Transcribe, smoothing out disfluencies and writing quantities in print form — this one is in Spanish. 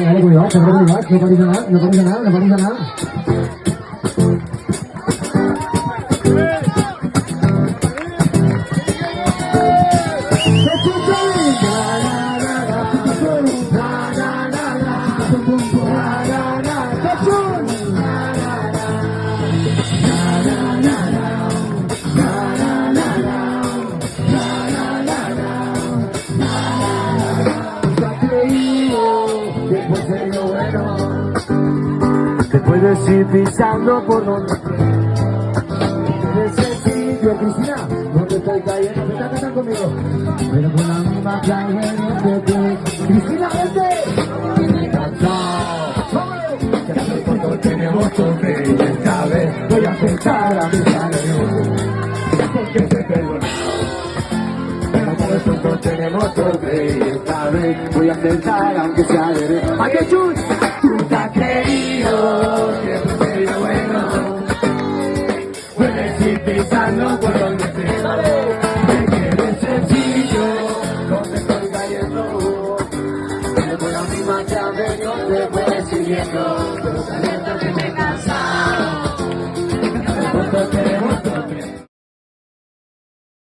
dale, cuidado, no pasa nada, no pasa nada, no pasa nada. Te puedes ir pisando por donde quieres el sitio, Cristina, donde estoy cayendo, me cantan conmigo. Pero con la misma calle no te puedes. Cristina, vente. Me cansado. Que hace poco tenemos toque y esta vez voy a pensar a mi padre. Porque te perdono. Pero por eso no tenemos toque y esta vez voy a pensar aunque sea de vez. ¡Ay, qué chus! Tú te has creído que soy yo bueno. Puedes ir pisando por donde estés. Te quieres sencillo, donde estoy cayendo. Pero con la misma llave yo te voy siguiendo.